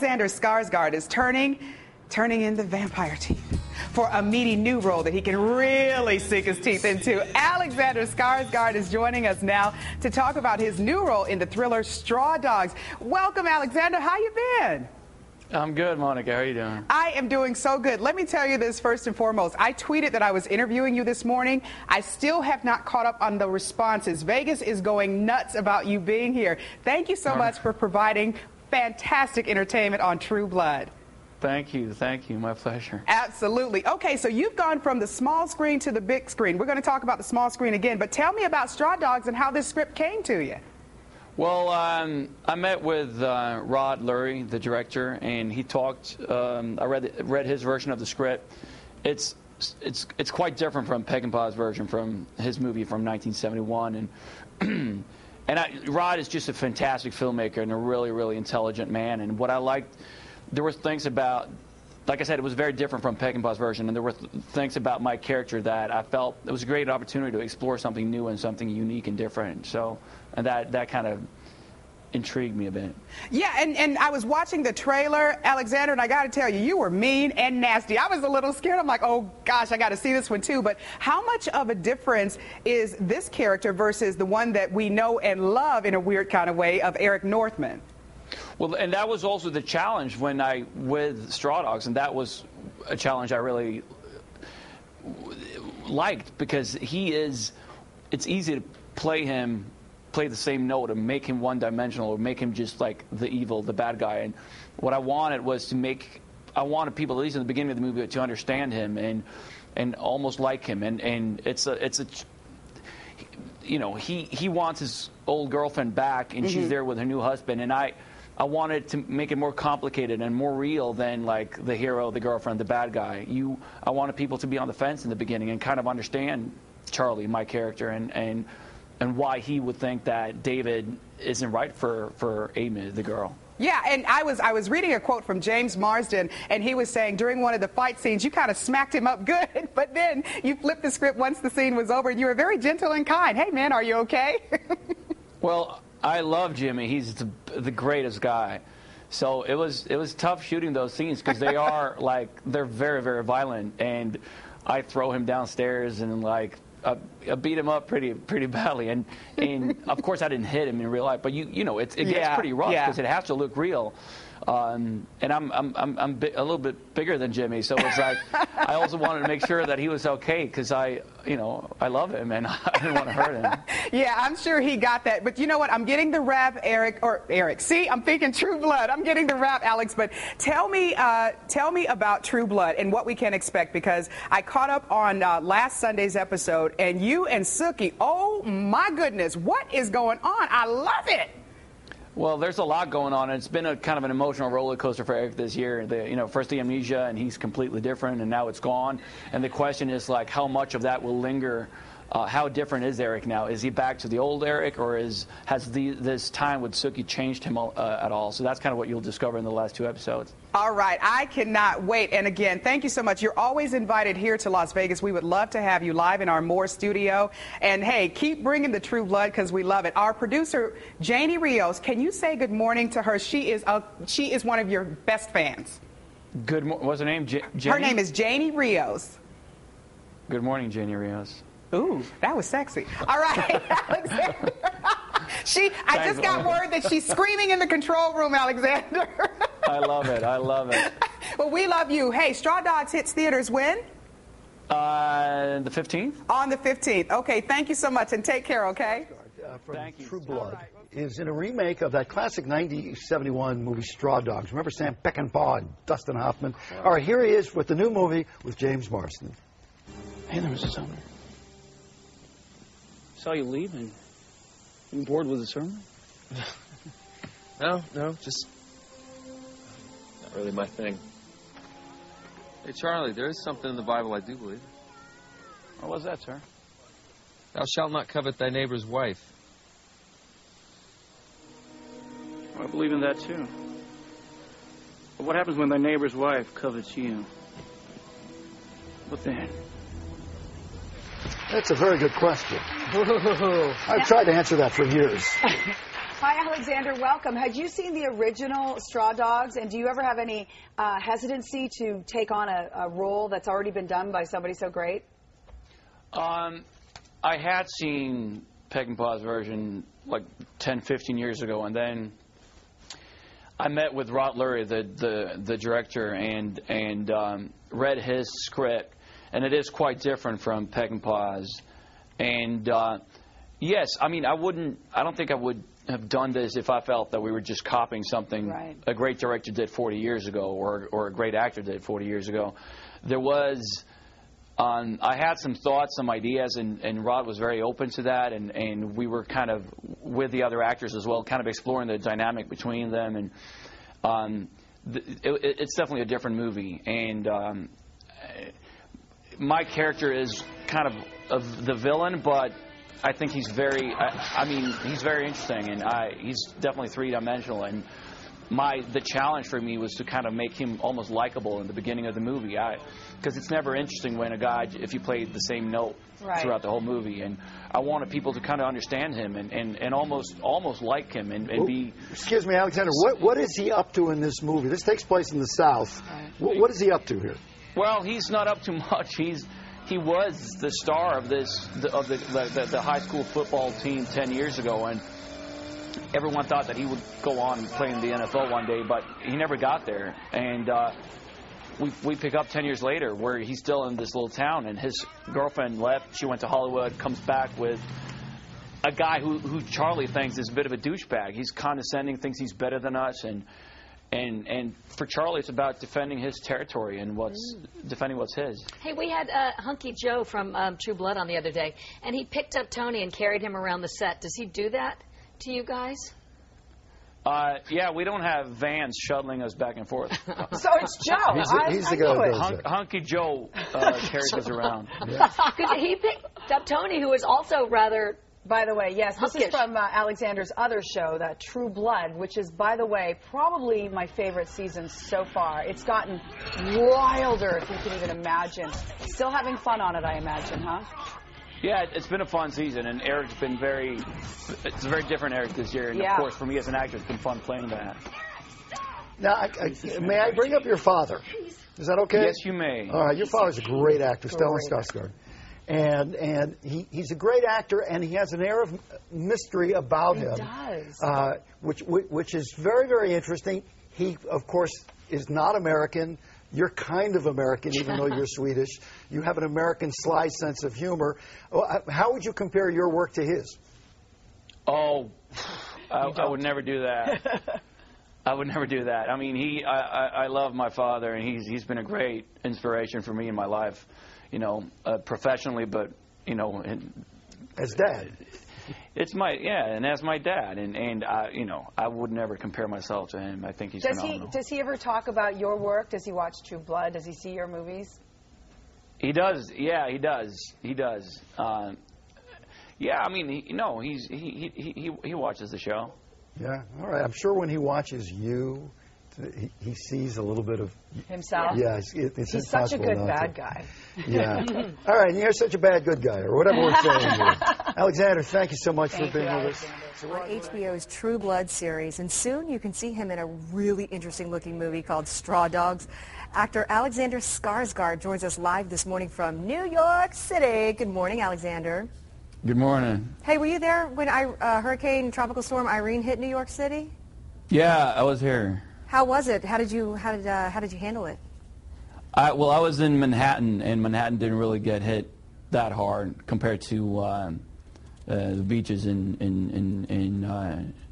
Alexander Skarsgård is turning in the vampire teeth for a meaty new role that he can really sink his teeth into. Alexander Skarsgård is joining us now to talk about his new role in the thriller Straw Dogs. Welcome, Alexander. How you been? I'm good, Monica. How are you doing? I am doing so good. Let me tell you this first and foremost. I tweeted that I was interviewing you this morning. I still have not caught up on the responses. Vegas is going nuts about you being here. Thank you so much for providing fantastic entertainment on True Blood. Thank you. Thank you. My pleasure. Absolutely. Okay, so you've gone from the small screen to the big screen. We're going to talk about the small screen again, but tell me about Straw Dogs and how this script came to you. Well, I met with Rod Lurie, the director, and he talked. I read his version of the script. It's quite different from Peckinpah's version from his movie from 1971, and Rod is just a fantastic filmmaker and a really, really intelligent man. And what I liked, there were things about, like I said, it was very different from Peckinpah's version, and there were things about my character that I felt it was a great opportunity to explore something new and something unique and different. So, and that kind of intrigued me a bit. Yeah, and I was watching the trailer, Alexander, and I got to tell you, you were mean and nasty. I was a little scared. I'm like, oh gosh, I got to see this one too. But how much of a difference is this character versus the one that we know and love in a weird kind of way of Eric Northman? Well, and that was also the challenge with Straw Dogs, and that was a challenge I really liked, because it's easy to play the same note and make him one-dimensional or make him just like the evil, the bad guy. And what I wanted was I wanted people, at least in the beginning of the movie, to understand him and almost like him. And he wants his old girlfriend back, and she's there with her new husband, and I wanted to make it more complicated and more real than like the hero, the girlfriend, the bad guy. I wanted people to be on the fence in the beginning and kind of understand Charlie, my character, and why he would think that David isn't right for Amy, the girl. Yeah, and I was reading a quote from James Marsden, and he was saying during one of the fight scenes, you kind of smacked him up good, but then you flipped the script once the scene was over, and you were very gentle and kind. Hey, man, are you okay? Well, I love Jimmy. He's the greatest guy. So it was tough shooting those scenes, because they're very, very violent, and I throw him downstairs and I beat him up pretty badly, and of course I didn't hit him in real life, but it gets pretty rough because it has to look real. And I'm a little bit bigger than Jimmy, so it's like I also wanted to make sure that he was okay, because I love him and I didn't want to hurt him. Yeah, I'm sure he got that. But you know what? I'm getting the rap, Eric. See, I'm thinking True Blood. I'm getting the rap, Alex. But tell me about True Blood and what we can expect, because I caught up on last Sunday's episode, and you and Sookie. Oh my goodness, what is going on? I love it. Well, there's a lot going on, and it's been a kind of an emotional roller coaster for Eric this year. First the amnesia, and he's completely different, and now it's gone. And the question is, how much of that will linger? How different is Eric now? Is he back to the old Eric, or has this time with Sookie changed him at all? So that's kind of what you'll discover in the last two episodes. All right, I cannot wait. And again, thank you so much. You're always invited here to Las Vegas. We would love to have you live in our Moore studio. And hey, keep bringing the True Blood, because we love it. Our producer, Janie Rios, can you say good morning to her? She is one of your best fans. What's her name? Janie? Her name is Janie Rios. Good morning, Janie Rios. Ooh, that was sexy. All right, Alexander. I just got word that she's screaming in the control room, Alexander. I love it. I love it. Well, we love you. Hey, Straw Dogs hits theaters when? The 15th. On the 15th. Okay, thank you so much, and take care, okay? Thank you. True Blood is in a remake of that classic 1971 movie Straw Dogs. Remember Sam Peckinpah and Dustin Hoffman? All right, here he is with the new movie with James Marsden. Hey there, Mrs. Sumner. Saw you leave, and you bored with the sermon? No, just not really my thing. Hey, Charlie, there is something in the Bible I do believe. What was that, sir? Thou shalt not covet thy neighbor's wife. I believe in that, too. But what happens when thy neighbor's wife covets you? What then? That's a very good question. I've tried to answer that for years. Hi, Alexander. Welcome. Had you seen the original Straw Dogs, and do you ever have any hesitancy to take on a role that's already been done by somebody so great? I had seen Peckinpah's version like 10, 15 years ago, and then I met with Rod Lurie, the director, and read his script, and it is quite different from Peckinpah's. And yes, I mean, I don't think I would have done this if I felt that we were just copying something a great director did 40 years ago, or a great actor did 40 years ago. There was, I had some thoughts, some ideas, and Rod was very open to that, and we were kind of, with the other actors as well, kind of exploring the dynamic between them, and it's definitely a different movie, and my character is kind of the villain, but I think he's very, I mean, he's very interesting, and he's definitely three-dimensional, and the challenge for me was to kind of make him almost likable in the beginning of the movie, because it's never interesting when a guy, if you play the same note throughout the whole movie, and I wanted people to kind of understand him and almost like him and be... Excuse me, Alexander, what is he up to in this movie? This takes place in the South. What is he up to here? Well, he's not up to much. He was the star of the high school football team 10 years ago, and everyone thought that he would go on and play in the NFL one day, but he never got there. And we pick up 10 years later where he's still in this little town, and his girlfriend left. She went to Hollywood, comes back with a guy who Charlie thinks is a bit of a douchebag. He's condescending, thinks he's better than us, and for Charlie, it's about defending his territory and defending what's his. Hey, we had Hunky Joe from True Blood on the other day, and he picked up Tony and carried him around the set. Does he do that to you guys? Yeah, we don't have vans shuttling us back and forth. So it's Joe. He's the guy. Hunky Joe carries us around. Because he picked up Tony, who is also rather... By the way, yes, this is from Alexander's other show, that True Blood, which is, by the way, probably my favorite season so far. It's gotten wilder, if you can even imagine. Still having fun on it, I imagine, huh? Yeah, it's been a fun season, and Eric's been it's a very different Eric this year, and of course, for me as an actor, it's been fun playing that. Now, may I bring up your father? Is that okay? Yes, you may. All right, your father's a great actor, Stellan Skarsgård. And he's a great actor, and he has an air of mystery about him. He does. Which is very, very interesting. He, of course, is not American. You're kind of American, even though you're Swedish. You have an American sly sense of humor. How would you compare your work to his? Oh, I would never do that. I would never do that. I mean, I love my father, and he's been a great inspiration for me in my life. You know, professionally, but, you know... As dad. It's and as my dad, and you know, I would never compare myself to him. I think he's phenomenal. Does he ever talk about your work? Does he watch True Blood? Does he see your movies? He does, yeah, he does. He does. Yeah, I mean, he watches the show. Yeah, all right. I'm sure when he watches you... He sees a little bit of himself. Yeah, it's he's such a good bad guy. Yeah. All right, and you're such a bad good guy, or whatever we're saying here. Alexander, thank you so much for being with us. On HBO's True Blood series, and soon you can see him in a really interesting-looking movie called Straw Dogs. Actor Alexander Skarsgård joins us live this morning from New York City. Good morning, Alexander. Good morning. Hey, were you there when Hurricane Tropical Storm Irene hit New York City? Yeah, I was here. How was it? How did you handle it? Well, I was in Manhattan, and Manhattan didn't really get hit that hard compared to the beaches in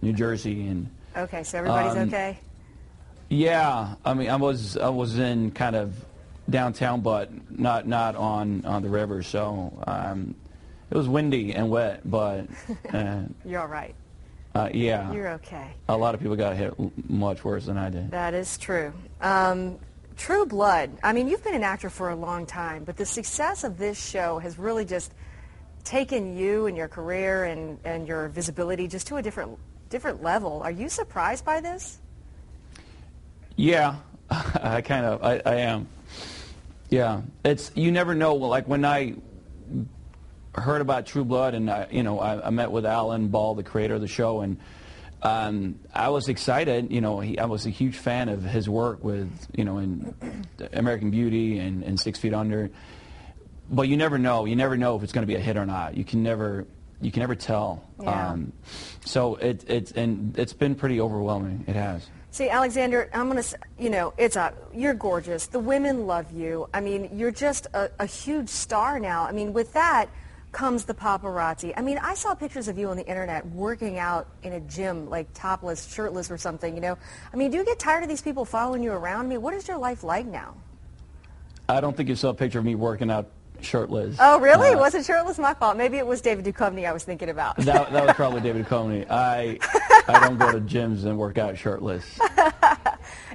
New Jersey and. Okay, so everybody's okay. Yeah, I mean, I was in kind of downtown, but not on the river, so it was windy and wet, but. You're all right. Yeah. You're okay. A lot of people got hit much worse than I did. That is true. True Blood. I mean, you've been an actor for a long time, but the success of this show has really just taken you and your career and your visibility just to a different level. Are you surprised by this? Yeah, I am. Yeah, you never know. Like when I heard about True Blood, and I met with Alan Ball, the creator of the show, and I was excited. You know, I was a huge fan of his work with, you know, in American Beauty and 6 Feet Under. But you never know. You never know if it's going to be a hit or not. You can never tell. Yeah. So it's been pretty overwhelming. It has. See, Alexander, I'm gonna, you know, you're gorgeous. The women love you. I mean, you're just a huge star now. I mean, with that comes the paparazzi. I mean, I saw pictures of you on the internet working out in a gym, like topless, shirtless or something, you know. I mean, do you get tired of these people following you around? I mean, what is your life like now? I don't think you saw a picture of me working out shirtless. Oh, really? Was it shirtless? My fault. Maybe it was David Duchovny I was thinking about. That was probably David Duchovny. I don't go to gyms and work out shirtless.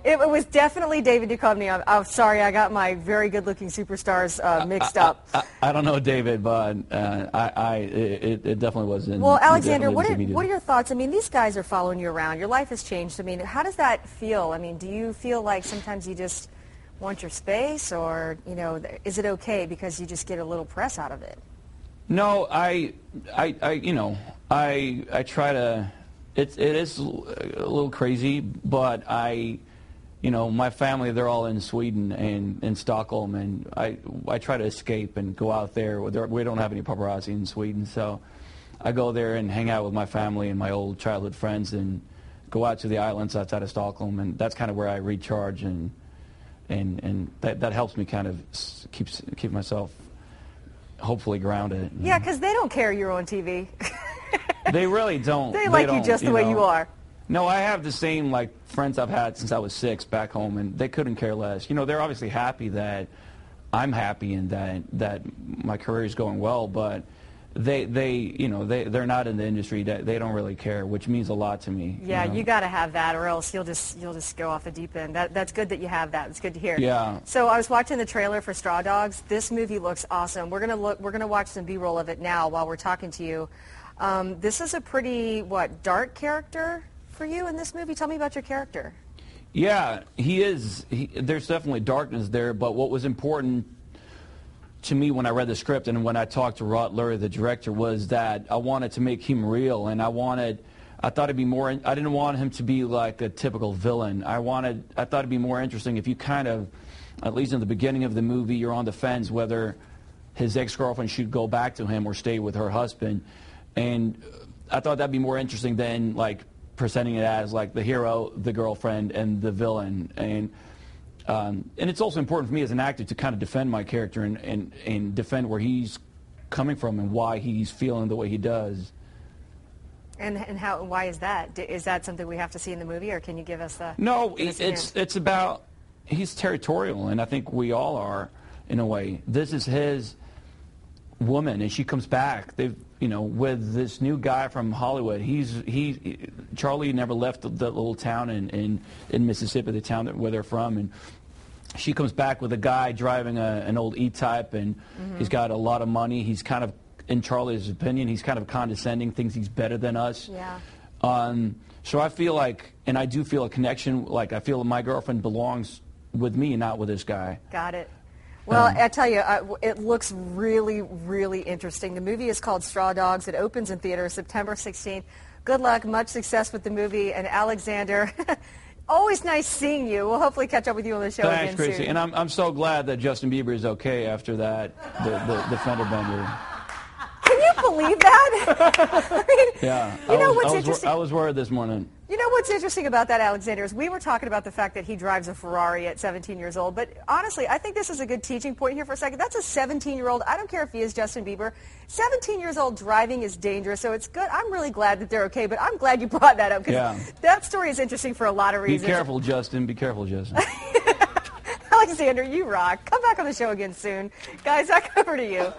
It was definitely David Duchovny. I'm sorry, I got my very good-looking superstars mixed up. I don't know David, but it definitely wasn't. Well, Alexander, what are your thoughts? I mean, these guys are following you around. Your life has changed. I mean, how does that feel? I mean, do you feel like sometimes you just want your space, or, you know, is it okay because you just get a little press out of it? No, I try to. It is a little crazy, but you know, my family, they're all in Sweden and in Stockholm, and I try to escape and go out there. We don't have any paparazzi in Sweden, so I go there and hang out with my family and my old childhood friends and go out to the islands outside of Stockholm, and that's kind of where I recharge, and that helps me kind of keep myself hopefully grounded. Yeah, because they don't care you're on TV. They really don't. They like you just the way you are. No, I have the same friends I've had since I was 6 back home, and they couldn't care less. You know, they're obviously happy that I'm happy and that my career is going well, but they're not in the industry. They don't really care, which means a lot to me. Yeah, you know? you got to have that, or else you'll just go off the deep end. That's good that you have that. It's good to hear. Yeah. So I was watching the trailer for Straw Dogs. This movie looks awesome. We're gonna watch some B-roll of it now while we're talking to you. This is a pretty dark character for you in this movie. Tell me about your character. Yeah, he is. There's definitely darkness there, but what was important to me when I read the script and when I talked to Rod Lurie, the director, was that I wanted to make him real, and I thought it'd be more. I didn't want him to be like a typical villain. I thought it'd be more interesting if you kind of, at least in the beginning of the movie, you're on the fence whether his ex-girlfriend should go back to him or stay with her husband, and I thought that'd be more interesting than presenting it as the hero, the girlfriend, and the villain. And it's also important for me as an actor to kind of defend my character and defend where he's coming from and why he's feeling the way he does. And why is that? Is that something we have to see in the movie, or can you give us the? No, it's about, he's territorial, and I think we all are in a way. This is his woman, and she comes back. With this new guy from Hollywood. Charlie never left the little town in Mississippi, the town where they're from, and she comes back with a guy driving an old E-Type, and he's got a lot of money. He's kind of, in Charlie's opinion, he's kind of condescending, thinks he's better than us. Yeah. So I feel and I do feel a connection. I feel my girlfriend belongs with me, not with this guy. Got it. Well, I tell you, it looks really, really interesting. The movie is called Straw Dogs. It opens in theaters September 16th. Good luck, much success with the movie. And Alexander, always nice seeing you. We'll hopefully catch up with you on the show again soon. Thanks, Gracie. And I'm so glad that Justin Bieber is okay after that, the fender bender. Can you believe that? I mean, yeah. What's interesting? I was worried this morning. You know what's interesting about that, Alexander, is we were talking about the fact that he drives a Ferrari at 17 years old. But honestly, I think this is a good teaching point here for a second. That's a 17-year-old. I don't care if he is Justin Bieber. 17 years old driving is dangerous, so it's good. I'm really glad that they're okay, but I'm glad you brought that up because that story is interesting for a lot of reasons. Be careful, Justin. Be careful, Justin. Alexander, you rock. Come back on the show again soon. Guys, back over to you.